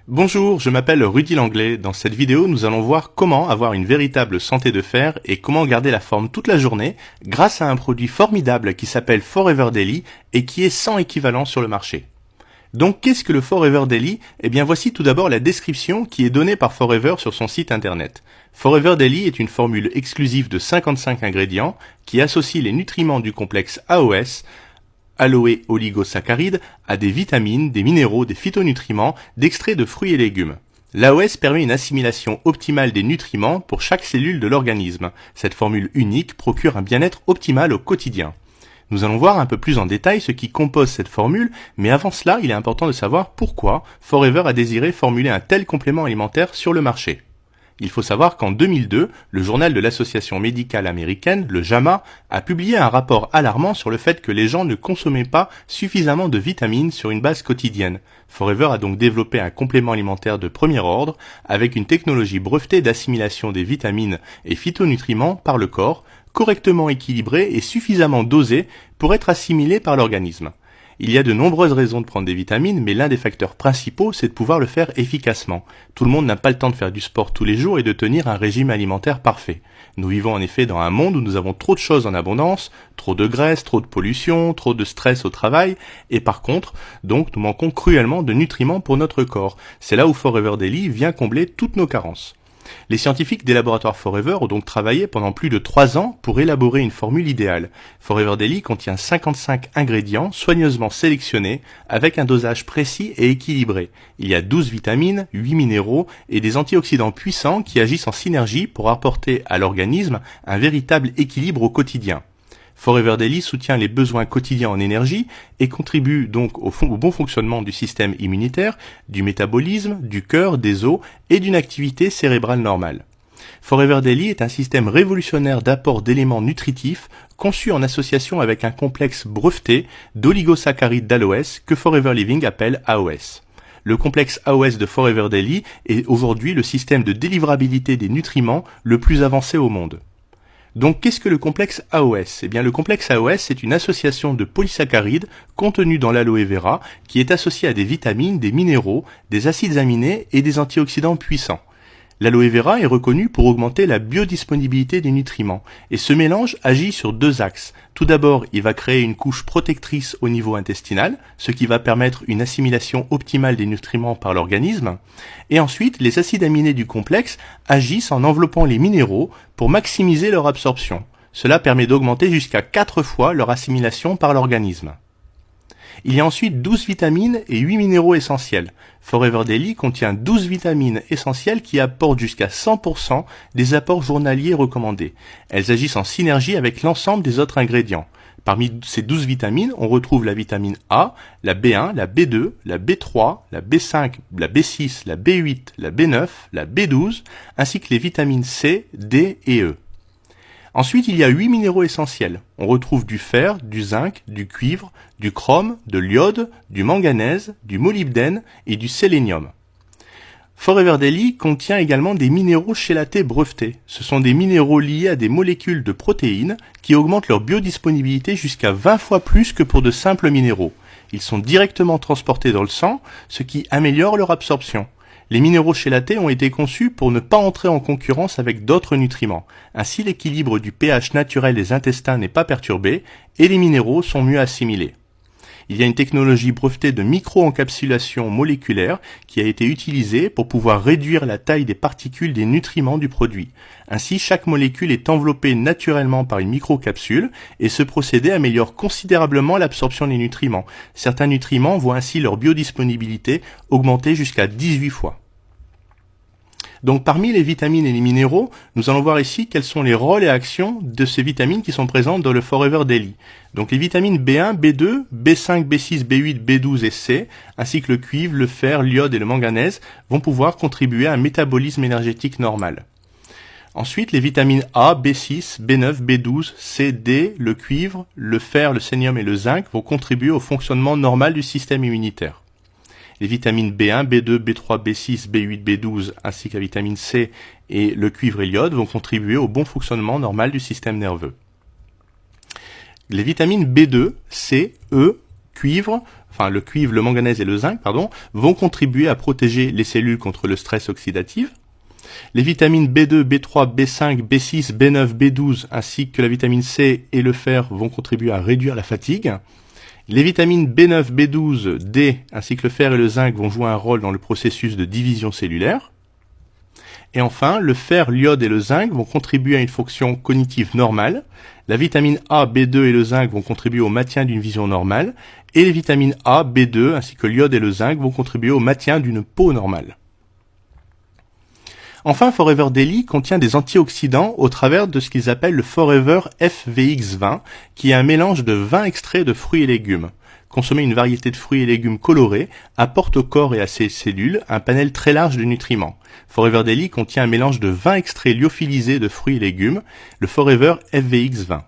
Bonjour, je m'appelle Rudy Langlais. Dans cette vidéo, nous allons voir comment avoir une véritable santé de fer et comment garder la forme toute la journée grâce à un produit formidable qui s'appelle Forever Daily et qui est sans équivalent sur le marché. Donc, qu'est-ce que le Forever Daily? Eh bien, voici tout d'abord la description qui est donnée par Forever sur son site internet. Forever Daily est une formule exclusive de 55 ingrédients qui associe les nutriments du complexe AOS, aloe oligosaccharides, à des vitamines, des minéraux, des phytonutriments, d'extraits de fruits et légumes. L'AOS permet une assimilation optimale des nutriments pour chaque cellule de l'organisme. Cette formule unique procure un bien-être optimal au quotidien. Nous allons voir un peu plus en détail ce qui compose cette formule, mais avant cela, il est important de savoir pourquoi Forever a désiré formuler un tel complément alimentaire sur le marché. Il faut savoir qu'en 2002, le journal de l'Association médicale américaine, le JAMA, a publié un rapport alarmant sur le fait que les gens ne consommaient pas suffisamment de vitamines sur une base quotidienne. Forever a donc développé un complément alimentaire de premier ordre avec une technologie brevetée d'assimilation des vitamines et phytonutriments par le corps, correctement équilibré et suffisamment dosé pour être assimilé par l'organisme. Il y a de nombreuses raisons de prendre des vitamines, mais l'un des facteurs principaux, c'est de pouvoir le faire efficacement. Tout le monde n'a pas le temps de faire du sport tous les jours et de tenir un régime alimentaire parfait. Nous vivons en effet dans un monde où nous avons trop de choses en abondance, trop de graisse, trop de pollution, trop de stress au travail, et par contre, donc, nous manquons cruellement de nutriments pour notre corps. C'est là où Forever Daily vient combler toutes nos carences. Les scientifiques des laboratoires Forever ont donc travaillé pendant plus de 3 ans pour élaborer une formule idéale. Forever Daily contient 55 ingrédients soigneusement sélectionnés avec un dosage précis et équilibré. Il y a 12 vitamines, 8 minéraux et des antioxydants puissants qui agissent en synergie pour apporter à l'organisme un véritable équilibre au quotidien. Forever Daily soutient les besoins quotidiens en énergie et contribue donc au bon fonctionnement du système immunitaire, du métabolisme, du cœur, des os et d'une activité cérébrale normale. Forever Daily est un système révolutionnaire d'apport d'éléments nutritifs conçu en association avec un complexe breveté d'oligosaccharides d'aloès que Forever Living appelle AOS. Le complexe AOS de Forever Daily est aujourd'hui le système de délivrabilité des nutriments le plus avancé au monde. Donc, qu'est-ce que le complexe AOS? Eh bien, le complexe AOS, c'est une association de polysaccharides contenus dans l'aloe vera qui est associée à des vitamines, des minéraux, des acides aminés et des antioxydants puissants. L'aloe vera est reconnu pour augmenter la biodisponibilité des nutriments et ce mélange agit sur 2 axes. Tout d'abord, il va créer une couche protectrice au niveau intestinal, ce qui va permettre une assimilation optimale des nutriments par l'organisme. Et ensuite, les acides aminés du complexe agissent en enveloppant les minéraux pour maximiser leur absorption. Cela permet d'augmenter jusqu'à 4 fois leur assimilation par l'organisme. Il y a ensuite 12 vitamines et 8 minéraux essentiels. Forever Daily contient 12 vitamines essentielles qui apportent jusqu'à 100% des apports journaliers recommandés. Elles agissent en synergie avec l'ensemble des autres ingrédients. Parmi ces 12 vitamines, on retrouve la vitamine A, la B1, la B2, la B3, la B5, la B6, la B8, la B9, la B12, ainsi que les vitamines C, D et E. Ensuite, il y a 8 minéraux essentiels. On retrouve du fer, du zinc, du cuivre, du chrome, de l'iode, du manganèse, du molybdène et du sélénium. Forever Daily contient également des minéraux chélatés brevetés. Ce sont des minéraux liés à des molécules de protéines qui augmentent leur biodisponibilité jusqu'à 20 fois plus que pour de simples minéraux. Ils sont directement transportés dans le sang, ce qui améliore leur absorption. Les minéraux chélatés ont été conçus pour ne pas entrer en concurrence avec d'autres nutriments. Ainsi, l'équilibre du pH naturel des intestins n'est pas perturbé et les minéraux sont mieux assimilés. Il y a une technologie brevetée de micro-encapsulation moléculaire qui a été utilisée pour pouvoir réduire la taille des particules des nutriments du produit. Ainsi, chaque molécule est enveloppée naturellement par une microcapsule et ce procédé améliore considérablement l'absorption des nutriments. Certains nutriments voient ainsi leur biodisponibilité augmenter jusqu'à 18 fois. Donc parmi les vitamines et les minéraux, nous allons voir ici quels sont les rôles et actions de ces vitamines qui sont présentes dans le Forever Daily. Donc les vitamines B1, B2, B5, B6, B8, B12 et C, ainsi que le cuivre, le fer, l'iode et le manganèse vont pouvoir contribuer à un métabolisme énergétique normal. Ensuite, les vitamines A, B6, B9, B12, C, D, le cuivre, le fer, le sélénium et le zinc vont contribuer au fonctionnement normal du système immunitaire. Les vitamines B1, B2, B3, B6, B8, B12 ainsi que la vitamine C et le cuivre et l'iode vont contribuer au bon fonctionnement normal du système nerveux. Les vitamines B2, C, E, cuivre enfin le cuivre, le manganèse et le zinc, pardon, vont contribuer à protéger les cellules contre le stress oxydatif. Les vitamines B2, B3, B5, B6, B9, B12 ainsi que la vitamine C et le fer vont contribuer à réduire la fatigue. Les vitamines B9, B12, D ainsi que le fer et le zinc vont jouer un rôle dans le processus de division cellulaire. Et enfin, le fer, l'iode et le zinc vont contribuer à une fonction cognitive normale. La vitamine A, B2 et le zinc vont contribuer au maintien d'une vision normale. Et les vitamines A, B2 ainsi que l'iode et le zinc vont contribuer au maintien d'une peau normale. Enfin, Forever Daily contient des antioxydants au travers de ce qu'ils appellent le Forever FVX20, qui est un mélange de 20 extraits de fruits et légumes. Consommer une variété de fruits et légumes colorés apporte au corps et à ses cellules un panel très large de nutriments. Forever Daily contient un mélange de 20 extraits lyophilisés de fruits et légumes, le Forever FVX20.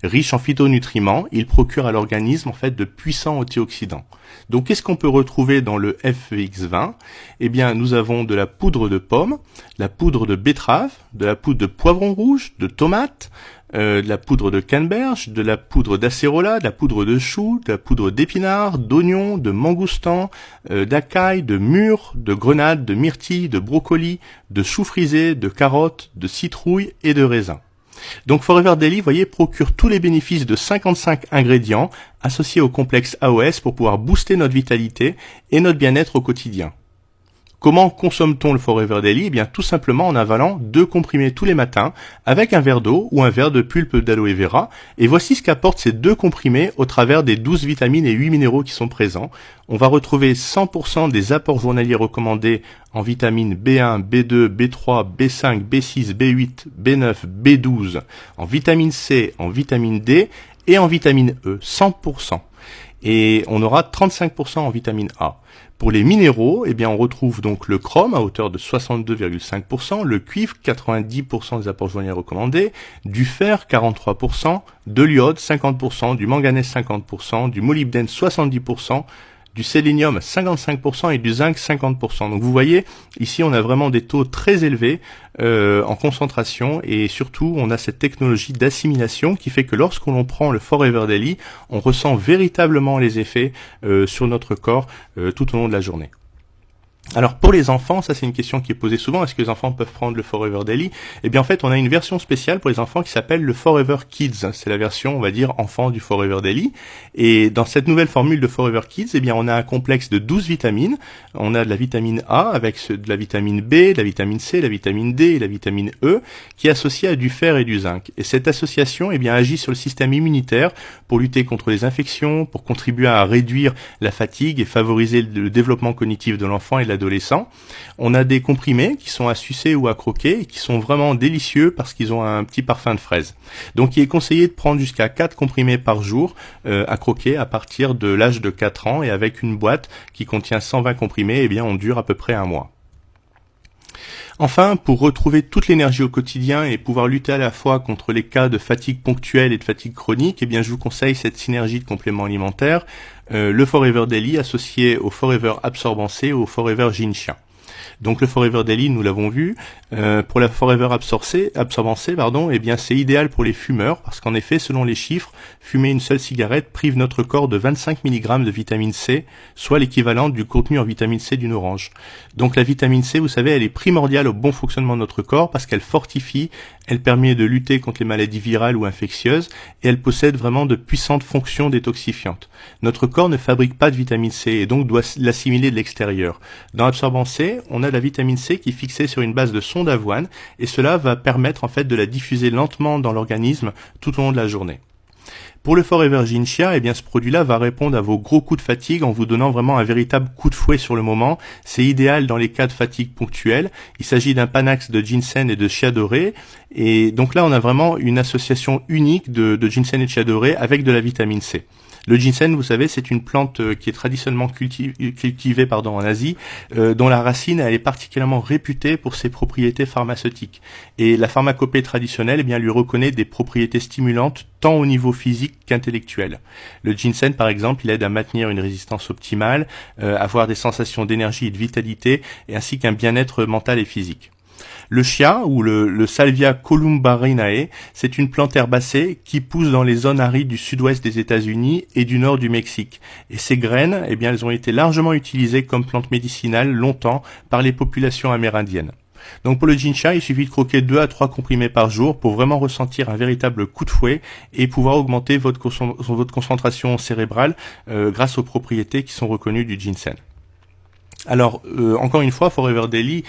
Riche en phytonutriments, il procure à l'organisme en fait de puissants antioxydants. Donc qu'est-ce qu'on peut retrouver dans le FVX20 ? Eh bien, nous avons de la poudre de pomme, la poudre de betterave, de la poudre de poivron rouge, de tomate, de la poudre de canneberge, de la poudre d'acérola, de la poudre de chou, de la poudre d'épinard, d'oignon, de mangoustan, d'acaille, de mûre, de grenade, de myrtille, de brocoli, de chou frisé, de carottes, de citrouille et de raisin. Donc Forever Daily, vous voyez, procure tous les bénéfices de 55 ingrédients associés au complexe AOS pour pouvoir booster notre vitalité et notre bien-être au quotidien. Comment consomme-t-on le Forever Daily ? Eh bien, tout simplement en avalant 2 comprimés tous les matins avec un verre d'eau ou un verre de pulpe d'aloe vera. Et voici ce qu'apportent ces 2 comprimés au travers des 12 vitamines et 8 minéraux qui sont présents. On va retrouver 100% des apports journaliers recommandés en vitamines B1, B2, B3, B5, B6, B8, B9, B12, en vitamine C, en vitamine D et en vitamine E, 100%. Et on aura 35% en vitamine A. Pour les minéraux, eh bien, on retrouve donc le chrome à hauteur de 62,5%, le cuivre 90% des apports journaliers recommandés, du fer 43%, de l'iode 50%, du manganèse 50%, du molybdène 70%, du sélénium 55% et du zinc 50%. Donc vous voyez, ici on a vraiment des taux très élevés en concentration et surtout on a cette technologie d'assimilation qui fait que lorsqu'on prend le Forever Daily, on ressent véritablement les effets sur notre corps tout au long de la journée. Alors pour les enfants, ça c'est une question qui est posée souvent, est-ce que les enfants peuvent prendre le Forever Daily ? Eh bien en fait on a une version spéciale pour les enfants qui s'appelle le Forever Kids, c'est la version on va dire enfant du Forever Daily, et dans cette nouvelle formule de Forever Kids, eh bien on a un complexe de 12 vitamines, on a de la vitamine A avec de la vitamine B, de la vitamine C, de la vitamine D et la vitamine E qui est associée à du fer et du zinc, et cette association eh bien agit sur le système immunitaire pour lutter contre les infections, pour contribuer à réduire la fatigue et favoriser le développement cognitif de l'enfant et de l'adolescent. On a des comprimés qui sont à sucer ou à croquer et qui sont vraiment délicieux parce qu'ils ont un petit parfum de fraise. Donc il est conseillé de prendre jusqu'à 4 comprimés par jour à croquer à partir de l'âge de 4 ans et avec une boîte qui contient 120 comprimés, eh bien on dure à peu près un mois. Enfin, pour retrouver toute l'énergie au quotidien et pouvoir lutter à la fois contre les cas de fatigue ponctuelle et de fatigue chronique, eh bien je vous conseille cette synergie de compléments alimentaires, le Forever Daily associé au Forever Absorbant C et au Forever Ginsha. Donc le Forever Daily, nous l'avons vu, pour la Forever Absorbant C, eh bien c'est idéal pour les fumeurs parce qu'en effet, selon les chiffres, fumer une seule cigarette prive notre corps de 25 mg de vitamine C, soit l'équivalent du contenu en vitamine C d'une orange. Donc la vitamine C, vous savez, elle est primordiale au bon fonctionnement de notre corps parce qu'elle fortifie, elle permet de lutter contre les maladies virales ou infectieuses et elle possède vraiment de puissantes fonctions détoxifiantes. Notre corps ne fabrique pas de vitamine C et donc doit l'assimiler de l'extérieur. Dans Absorbant C, on a la vitamine C qui est fixée sur une base de son d'avoine et cela va permettre en fait de la diffuser lentement dans l'organisme tout au long de la journée. Pour le Forever Ginsha, eh bien ce produit-là va répondre à vos gros coups de fatigue en vous donnant vraiment un véritable coup de fouet sur le moment. C'est idéal dans les cas de fatigue ponctuelle. Il s'agit d'un panax de ginseng et de chia doré. Et donc là, on a vraiment une association unique de ginseng et de chia doré avec de la vitamine C. Le ginseng, vous savez, c'est une plante qui est traditionnellement cultivée en Asie, dont la racine elle est particulièrement réputée pour ses propriétés pharmaceutiques. Et la pharmacopée traditionnelle eh bien, lui reconnaît des propriétés stimulantes tant au niveau physique qu'intellectuel. Le ginseng, par exemple, il aide à maintenir une résistance optimale, avoir des sensations d'énergie et de vitalité, et ainsi qu'un bien-être mental et physique. Le chia, ou le Salvia columbarinae, c'est une plante herbacée qui pousse dans les zones arides du sud-ouest des États-Unis et du nord du Mexique. Et ces graines, eh bien, elles ont été largement utilisées comme plantes médicinales longtemps par les populations amérindiennes. Donc pour le ginseng, il suffit de croquer 2 à 3 comprimés par jour pour vraiment ressentir un véritable coup de fouet et pouvoir augmenter votre concentration cérébrale grâce aux propriétés qui sont reconnues du ginseng. Alors, encore une fois, Forever Daily,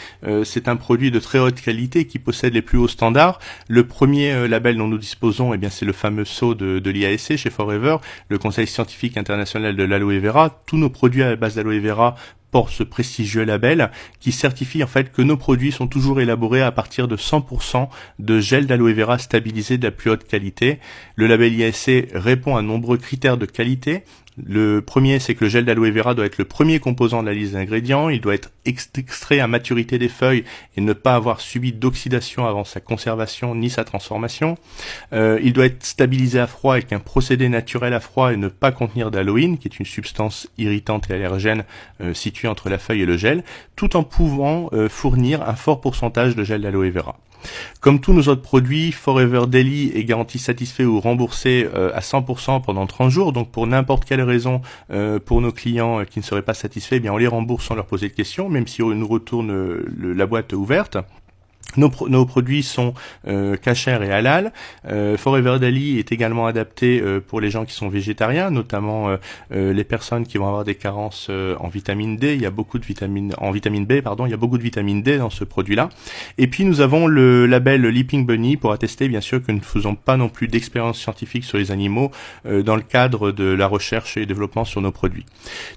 c'est un produit de très haute qualité qui possède les plus hauts standards. Le premier label dont nous disposons, eh bien, c'est le fameux sceau de l'IASC chez Forever, le Conseil scientifique international de l'aloe vera. Tous nos produits à la base d'aloe vera portent ce prestigieux label qui certifie en fait que nos produits sont toujours élaborés à partir de 100% de gel d'aloe vera stabilisé de la plus haute qualité. Le label IASC répond à de nombreux critères de qualité. Le premier, c'est que le gel d'aloe vera doit être le premier composant de la liste d'ingrédients, il doit être extrait à maturité des feuilles et ne pas avoir subi d'oxydation avant sa conservation ni sa transformation. Il doit être stabilisé à froid avec un procédé naturel à froid et ne pas contenir d'aloïne, qui est une substance irritante et allergène située entre la feuille et le gel, tout en pouvant fournir un fort pourcentage de gel d'aloe vera. Comme tous nos autres produits, Forever Daily est garanti satisfait ou remboursé à 100% pendant 30 jours. Donc pour n'importe quelle raison, pour nos clients qui ne seraient pas satisfaits, eh bien on les rembourse sans leur poser de questions, même si on nous retourne la boîte ouverte. Nos produits sont cachers et halal. Forever Daily est également adapté pour les gens qui sont végétariens, notamment les personnes qui vont avoir des carences en vitamine D. Il y a beaucoup de vitamine B, pardon. Il y a beaucoup de vitamine D dans ce produit-là. Et puis nous avons le label Leaping Bunny pour attester bien sûr que nous ne faisons pas non plus d'expériences scientifiques sur les animaux dans le cadre de la recherche et développement sur nos produits.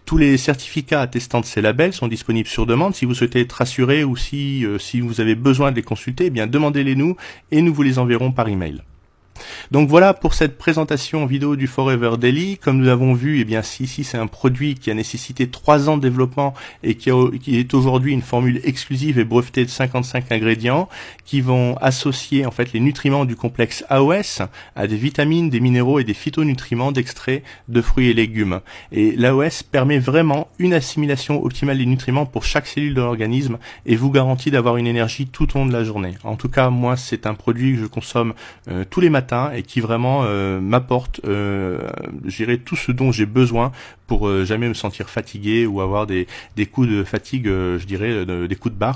Tous les certificats attestant de ces labels sont disponibles sur demande. Si vous souhaitez être rassuré ou si vous avez besoin de les consulter, eh bien demandez-les nous et nous vous les enverrons par email. Donc voilà pour cette présentation vidéo du Forever Daily. Comme nous l'avons vu, eh bien ici c'est un produit qui a nécessité 3 ans de développement et qui est aujourd'hui une formule exclusive et brevetée de 55 ingrédients qui vont associer en fait les nutriments du complexe AOS à des vitamines, des minéraux et des phytonutriments d'extraits de fruits et légumes. Et l'AOS permet vraiment une assimilation optimale des nutriments pour chaque cellule de l'organisme et vous garantit d'avoir une énergie tout au long de la journée. En tout cas, moi c'est un produit que je consomme tous les matins et qui vraiment m'apporte tout ce dont j'ai besoin pour jamais me sentir fatigué ou avoir des coups de fatigue, des coups de barre.